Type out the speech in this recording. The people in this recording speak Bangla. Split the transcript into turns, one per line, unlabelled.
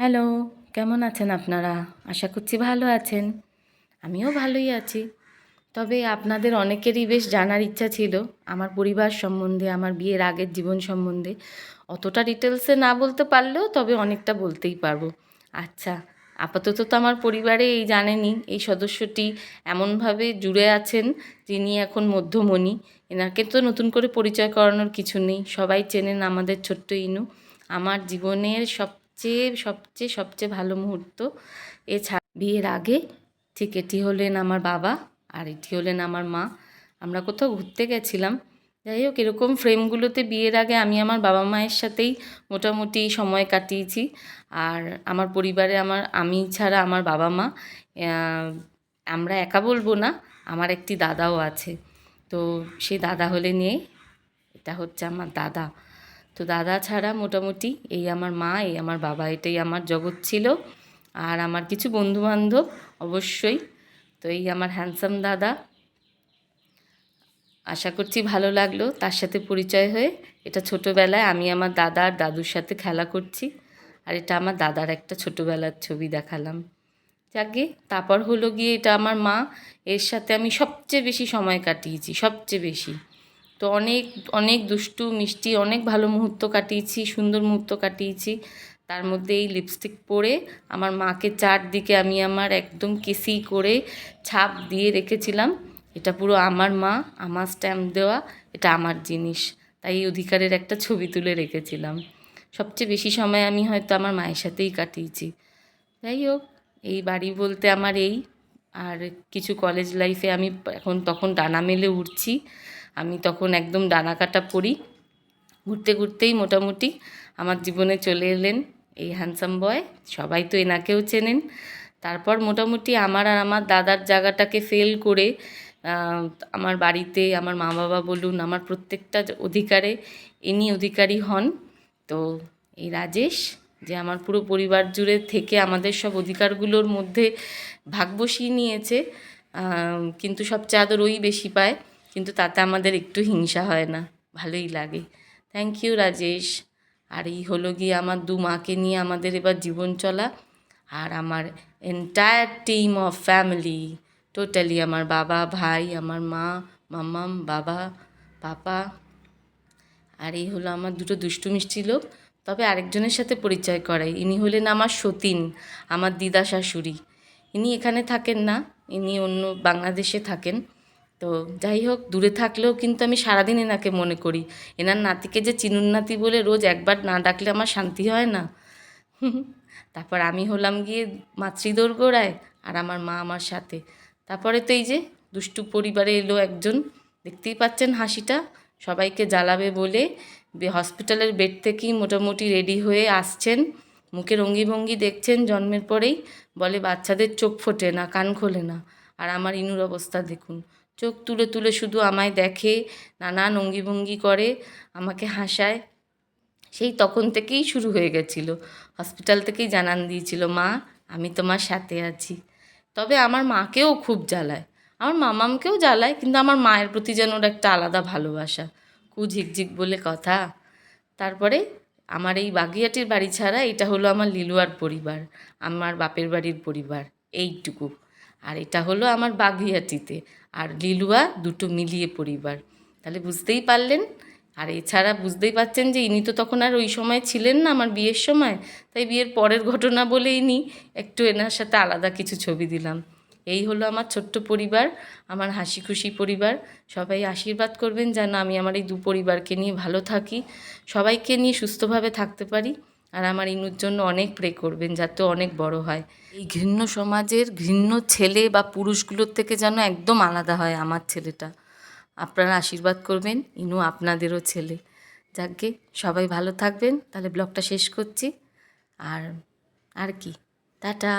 হ্যালো, কেমন আছেন আপনারা? আশা করছি ভালো আছেন। আমিও ভালোই আছি। তবে আপনাদের অনেকেরই বেশ জানার ইচ্ছা ছিল আমার পরিবার সম্বন্ধে, আমার বিয়ের আগের জীবন সম্বন্ধে। অতটা ডিটেলসে না বলতে পারলেও তবে অনেকটা বলতেই পারবো। আচ্ছা, আপাতত তো আমার পরিবারে এই জানেনই, এই সদস্যটি এমনভাবে জুড়ে আছেন যিনি এখন মধ্যমণি। এনাকে তো নতুন করে পরিচয় করানোর কিছু নেই। সবাই চেনেন আমাদের ছোট্ট ইনু। আমার জীবনের সবচেয়ে সবচেয়ে সবচেয়ে ভালো মুহূর্ত এছাড়া বিয়ের আগে ঠিক এটি হলেন আমার বাবা আর এটি হলেন আমার মা। আমরা কোথাও ঘুরতে গেছিলাম, যাই হোক এরকম ফ্রেমগুলোতে বিয়ের আগে আমি আমার বাবা মায়ের সাথেই মোটামুটি সময় কাটিয়েছি। আর আমার পরিবারে আমি ছাড়া আমার বাবা মা, আমরা একা বলবো না, আমার একটি দাদাও আছে। তো সেই দাদা হলে নিয়ে এটা হচ্ছে আমার দাদা। তো দাদা ছাড়া মোটামুটি এই আমার মা, এই আমার বাবা, এটাই আমার জগৎ ছিল। আর আমার কিছু বন্ধুবান্ধব অবশ্যই। তো এই আমার হ্যান্ডসাম দাদা, আশা করছি ভালো লাগলো তার সাথে পরিচয় হয়ে। এটা ছোটোবেলায় আমি আমার দাদা আর দাদুর সাথে খেলা করছি, আর এটা আমার দাদার একটা ছোটোবেলার ছবি দেখালাম। যাকে তারপর হলো গিয়ে এটা আমার মা, এর সাথে আমি সবচেয়ে বেশি সময় কাটিয়েছি, সবচেয়ে বেশি। তো অনেক অনেক দুষ্টু মিষ্টি অনেক ভালো মুহূর্ত কাটিয়েছি, সুন্দর মুহূর্ত কাটিয়েছি। তার মধ্যে এই লিপস্টিক পরে আমার মাকে চারদিকে আমি আমার একদম কেসি করে ছাপ দিয়ে রেখেছিলাম। এটা পুরো আমার মা, আমার স্ট্যাম্প দেওয়া, এটা আমার জিনিস, তাই এই অধিকারের একটা ছবি তুলে রেখেছিলাম। সবচেয়ে বেশি সময় আমি হয়তো আমার মায়ের সাথেই কাটিয়েছি। যাই হোক, এই বাড়ি বলতে আমার এই। আর কিছু কলেজ লাইফে আমি এখন তখন ডানা মেলে উঠছি, আমি তখন একদম ডানা কাটা পড়ি। ঘুরতে ঘুরতেই মোটামুটি আমার জীবনে চলে এলেন এই হ্যান্ডসাম বয়। সবাই তো এনাকেও চেনেন। তারপর মোটামুটি আমার আর আমার দাদার জায়গাটাকে ফেল করে আমার বাড়িতে আমার মা বাবা বলুন, আমার প্রত্যেকটা অধিকারে ইনি অধিকারী হন। তো এই রাজেশ যে আমার পুরো পরিবার জুড়ে থেকে আমাদের সব অধিকারগুলোর মধ্যে ভাগ বসিয়ে নিয়েছে, কিন্তু সবচেয়ে আদর ওই বেশি পায়, কিন্তু তাতে আমাদের একটু হিংসা হয় না, ভালোই লাগে। Thank you Rajesh. আর এই হলো গিয়ে আমার দু মাকে নিয়ে আমাদের এবার জীবন চলা। আর আমার entire team of family, totally আমার বাবা, ভাই, আমার মা, মাম্মাম, বাবা, পাপা। আর এই হলো আমার দুটো দুষ্টু মিষ্টি লোক। তবে আরেকজনের সাথে পরিচয় করাই, ইনি হলেন আমার সতীন, আমার দিদা শাশুড়ি। ইনি এখানে থাকেন না, ইনি অন্য বাংলাদেশে থাকেন। তো যাই হোক, দূরে থাকলেও কিন্তু আমি সারাদিন এনাকে মনে করি। এনার নাতিকে যে চিনুন নাতি বলে রোজ একবার না ডাকলে আমার শান্তি হয় না। তারপর আমি হলাম গিয়ে মাতৃদোরগোড়ায়, আর আমার মা আমার সাথে। তারপরে তো এই যে দুষ্টু পরিবারে এলো একজন, দেখতেই পাচ্ছেন হাসিটা, সবাইকে জ্বালাবে বলে হসপিটালের বেড থেকেই মোটামুটি রেডি হয়ে আসছেন। মুখের অঙ্গিভঙ্গি দেখছেন জন্মের পরেই, বলে বাচ্চাদের চোখ ফোটে না, কান খোলে না। আর আমার ইনুর অবস্থা দেখুন, চোখ তুলে তুলে শুধু আমায় দেখে, নানান অঙ্গিভঙ্গি করে, আমাকে হাসায়। সেই তখন থেকেই শুরু হয়ে গেছিল, হসপিটাল থেকেই জানান দিয়েছিল, মা আমি তোমার সাথে আছি। তবে আমার মাকেও খুব জ্বালায়, আমার মামামকেও জ্বালায়, কিন্তু আমার মায়ের প্রতি যেন ওর একটা আলাদা ভালোবাসা, ঝিকঝিক বলে কথা। তারপরে আমার এই বাগিয়াটির বাড়ি ছাড়া এটা হলো আমার লিলুয়ার পরিবার, আমার বাপের বাড়ির পরিবার, এইটুকু। আর এটা হলো আমার বাগিয়াটিতে আর লিলুয়া, দুটো মিলিয়ে পরিবার। তাহলে বুঝতেই পারলেন। আর এছাড়া বুঝতেই পারছেন যে ইনি তো তখন আর ওই সময় ছিলেন না আমার বিয়ের সময়, তাই বিয়ের পরের ঘটনা বলে ইনি একটু এনার সাথে আলাদা কিছু ছবি দিলাম। এই হলো আমার ছোট্ট পরিবার, আমার হাসি খুশি পরিবার। সবাই আশীর্বাদ করবেন যেন আমি আমার এই দু পরিবারকে নিয়ে ভালো থাকি, সবাইকে নিয়ে সুস্থভাবে থাকতে পারি। আর আমার ইনুর জন্য অনেক প্রে করবেন যাতে অনেক বড় হয়, এই ঘৃণ্য সমাজের ঘৃণ্য ছেলে বা পুরুষগুলোর থেকে যেন একদম আলাদা হয় আমার ছেলেটা। আপনারা আশীর্বাদ করবেন, ইনু আপনাদেরও ছেলে। যাকগে, সবাই ভালো থাকবেন। তাহলে ব্লগটা শেষ করছি। আর আর কি, টাটা।